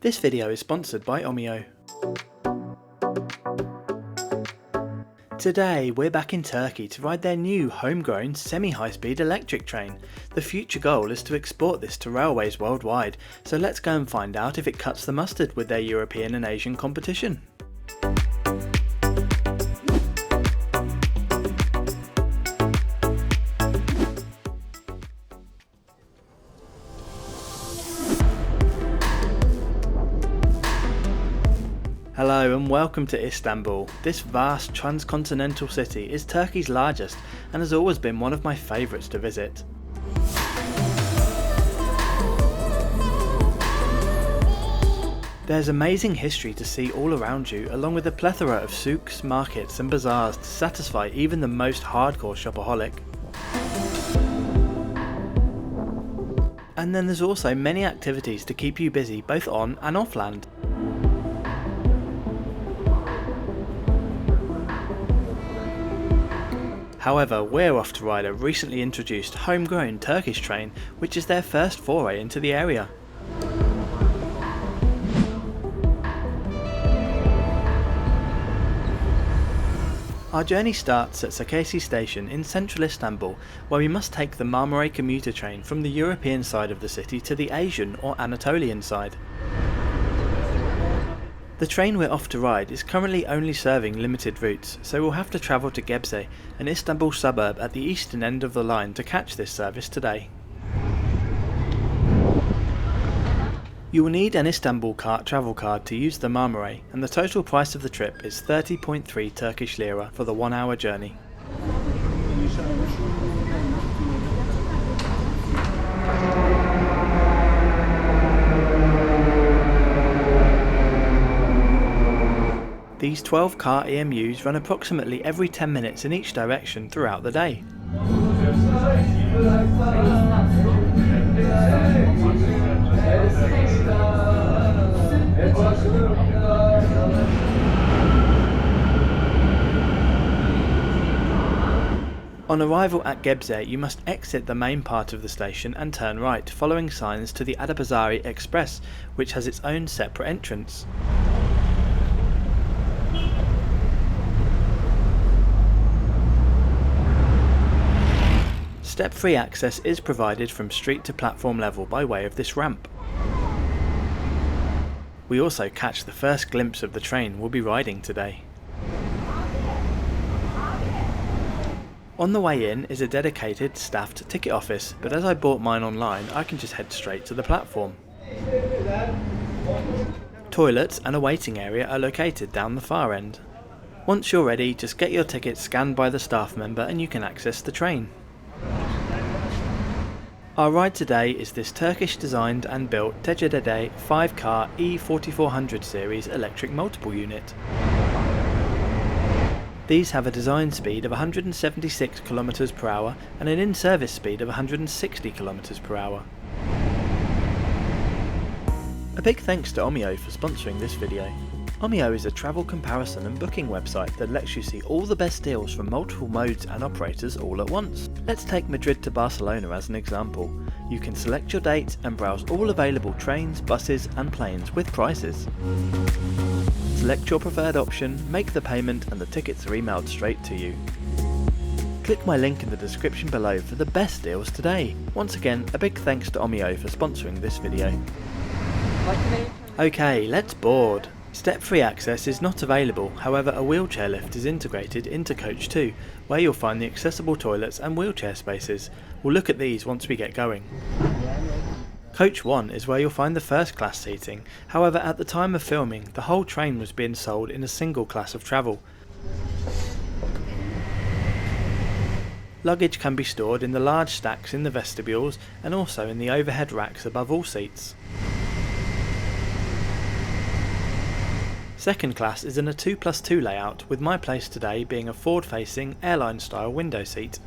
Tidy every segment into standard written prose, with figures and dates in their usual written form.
This video is sponsored by OMIO. Today we're back in Turkey to ride their new homegrown semi-high-speed electric train. The future goal is to export this to railways worldwide, so let's go and find out if it cuts the mustard with their European and Asian competition. Hello and welcome to Istanbul. This vast transcontinental city is Turkey's largest and has always been one of my favourites to visit. There's amazing history to see all around you, along with a plethora of souks, markets and bazaars to satisfy even the most hardcore shopaholic. And then there's also many activities to keep you busy both on and off land. However, we're off to ride a recently introduced homegrown Turkish train, which is their first foray into the area. Our journey starts at Sakesi station in central Istanbul, where we must take the Marmaray commuter train from the European side of the city to the Asian or Anatolian side. The train we're off to ride is currently only serving limited routes, so we'll have to travel to Gebze, an Istanbul suburb at the eastern end of the line, to catch this service today. You will need an Istanbul travel card to use the Marmaray, and the total price of the trip is 30.3 Turkish Lira for the 1 hour journey. These 12-car EMUs run approximately every 10 minutes in each direction throughout the day. On arrival at Gebze, you must exit the main part of the station and turn right, following signs to the Adapazari Express, which has its own separate entrance. Step-free access is provided from street to platform level by way of this ramp. We also catch the first glimpse of the train we'll be riding today. On the way in is a dedicated staffed ticket office, but as I bought mine online I can just head straight to the platform. Toilets and a waiting area are located down the far end. Once you're ready, just get your ticket scanned by the staff member and you can access the train. Our ride today is this Turkish designed and built TCDD 5-car E4400 series electric multiple unit. These have a design speed of 176 km per hour and an in-service speed of 160 km per hour. A big thanks to OMIO for sponsoring this video. OMIO is a travel comparison and booking website that lets you see all the best deals from multiple modes and operators all at once. Let's take Madrid to Barcelona as an example. You can select your date and browse all available trains, buses and planes with prices. Select your preferred option, make the payment and the tickets are emailed straight to you. Click my link in the description below for the best deals today. Once again, a big thanks to OMIO for sponsoring this video. Okay, let's board. Step-free access is not available, however a wheelchair lift is integrated into Coach 2, where you'll find the accessible toilets and wheelchair spaces. We'll look at these once we get going. Coach 1 is where you'll find the first class seating, however at the time of filming the whole train was being sold in a single class of travel. Luggage can be stored in the large stacks in the vestibules and also in the overhead racks above all seats. Second class is in a 2+2 layout, with my place today being a forward-facing airline style window seat.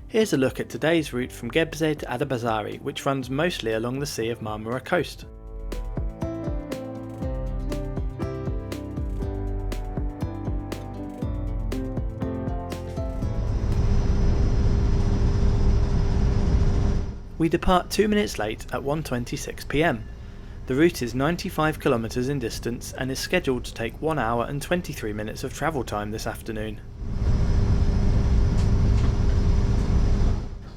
Here's a look at today's route from Gebze to Adapazari, which runs mostly along the Sea of Marmara coast. We depart 2 minutes late at 1:26 PM. The route is 95 kilometres in distance and is scheduled to take 1 hour and 23 minutes of travel time this afternoon.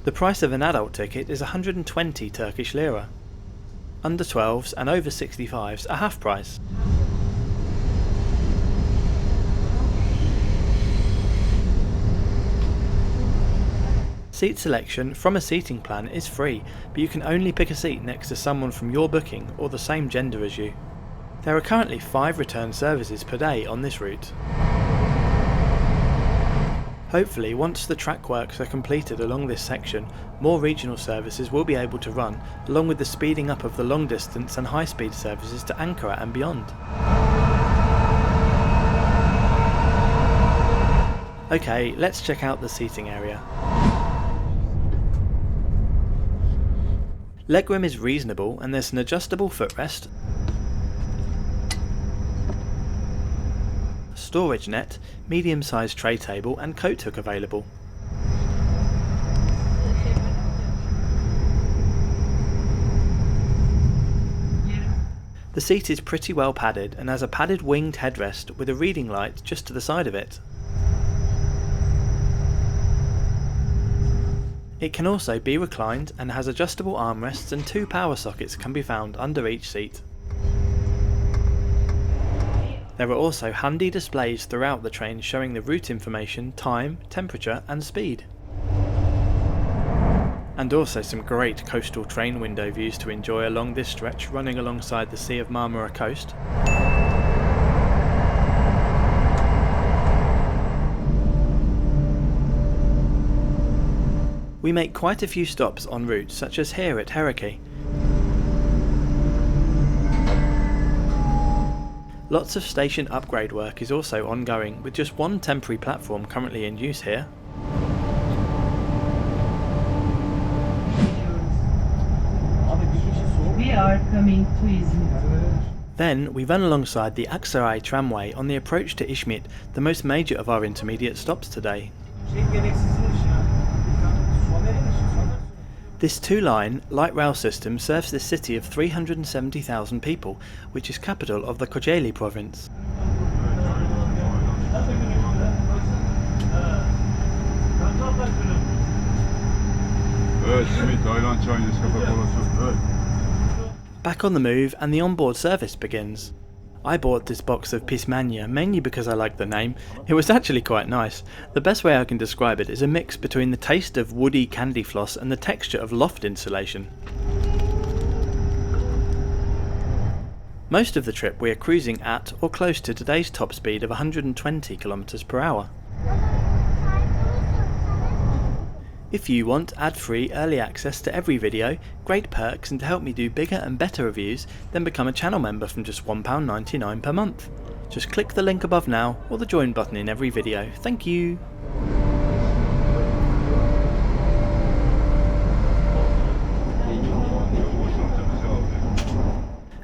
The price of an adult ticket is 120 Turkish Lira. Under 12s and over 65s are half price. Seat selection from a seating plan is free, but you can only pick a seat next to someone from your booking or the same gender as you. There are currently 5 return services per day on this route. Hopefully, once the track works are completed along this section, more regional services will be able to run, along with the speeding up of the long distance and high speed services to Ankara and beyond. Okay, let's check out the seating area. Legroom is reasonable and there's an adjustable footrest, storage net, medium-sized tray table and coat hook available. The seat is pretty well padded and has a padded winged headrest with a reading light just to the side of it. It can also be reclined and has adjustable armrests, and 2 power sockets can be found under each seat. There are also handy displays throughout the train showing the route information, time, temperature and speed. And also some great coastal train window views to enjoy along this stretch running alongside the Sea of Marmara coast. We make quite a few stops en route, such as here at Heraki. Lots of station upgrade work is also ongoing, with just 1 temporary platform currently in use here. We are coming to Izmit. Then we run alongside the Aksaray tramway on the approach to Izmit, the most major of our intermediate stops today. This 2-line light rail system serves this city of 370,000 people, which is capital of the Kocaeli province. Back on the move and the onboard service begins. I bought this box of pismania mainly because I like the name. It was actually quite nice. The best way I can describe it is a mix between the taste of woody candy floss and the texture of loft insulation. Most of the trip we are cruising at or close to today's top speed of 120 km per hour. If you want ad-free early access to every video, great perks and to help me do bigger and better reviews, then become a channel member from just £1.99 per month. Just click the link above now or the join button in every video. Thank you!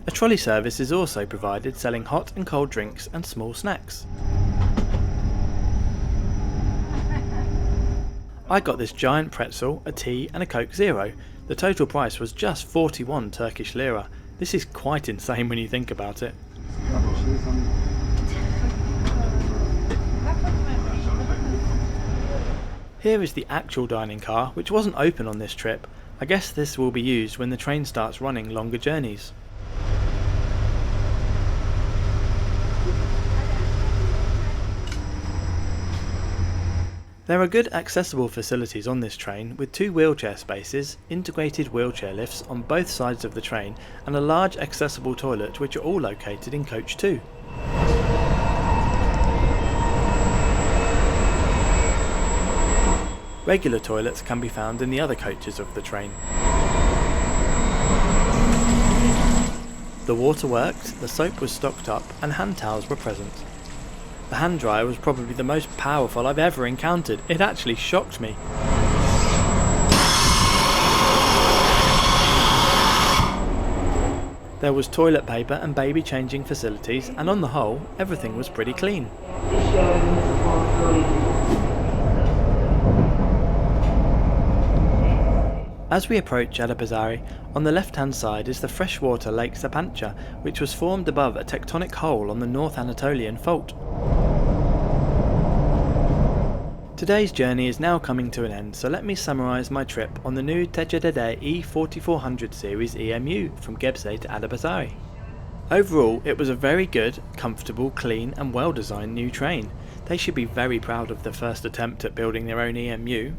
A trolley service is also provided, selling hot and cold drinks and small snacks. I got this giant pretzel, a tea and a Coke Zero. The total price was just 41 Turkish Lira. This is quite insane when you think about it. Here is the actual dining car, which wasn't open on this trip. I guess this will be used when the train starts running longer journeys. There are good accessible facilities on this train, with 2 wheelchair spaces, integrated wheelchair lifts on both sides of the train, and a large accessible toilet, which are all located in coach 2. Regular toilets can be found in the other coaches of the train. The water worked, the soap was stocked up, and hand towels were present. The hand dryer was probably the most powerful I've ever encountered. It actually shocked me. There was toilet paper and baby changing facilities, and on the whole, everything was pretty clean. As we approach Adapazari, on the left hand side is the freshwater lake Sapanca, which was formed above a tectonic hole on the North Anatolian fault. Today's journey is now coming to an end, so let me summarise my trip on the new TCDD E4400 series EMU from Gebze to Adapazari. Overall, it was a very good, comfortable, clean and well designed new train. They should be very proud of their first attempt at building their own EMU.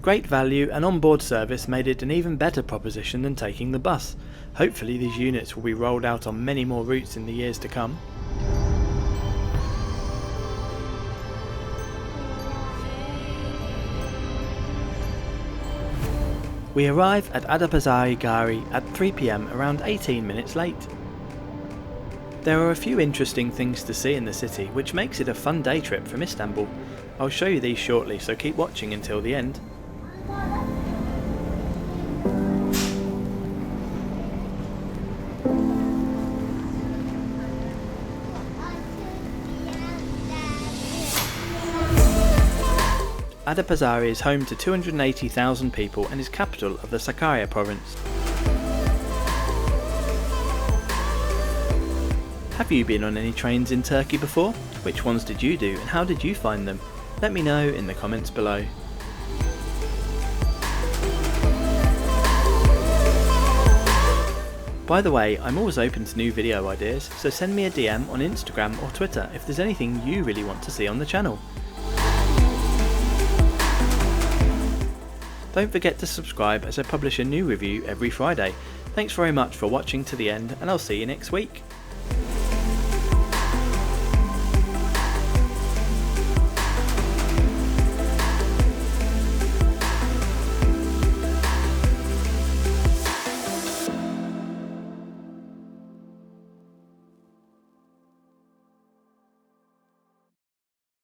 Great value and onboard service made it an even better proposition than taking the bus. Hopefully these units will be rolled out on many more routes in the years to come. We arrive at Adapazari Gari at 3 PM around 18 minutes late. There are a few interesting things to see in the city, which makes it a fun day trip from Istanbul. I'll show you these shortly, so keep watching until the end. Adapazari is home to 280,000 people and is capital of the Sakarya province. Have you been on any trains in Turkey before? Which ones did you do and how did you find them? Let me know in the comments below. By the way, I'm always open to new video ideas, so send me a DM on Instagram or Twitter if there's anything you really want to see on the channel. Don't forget to subscribe as I publish a new review every Friday. Thanks very much for watching to the end and I'll see you next week.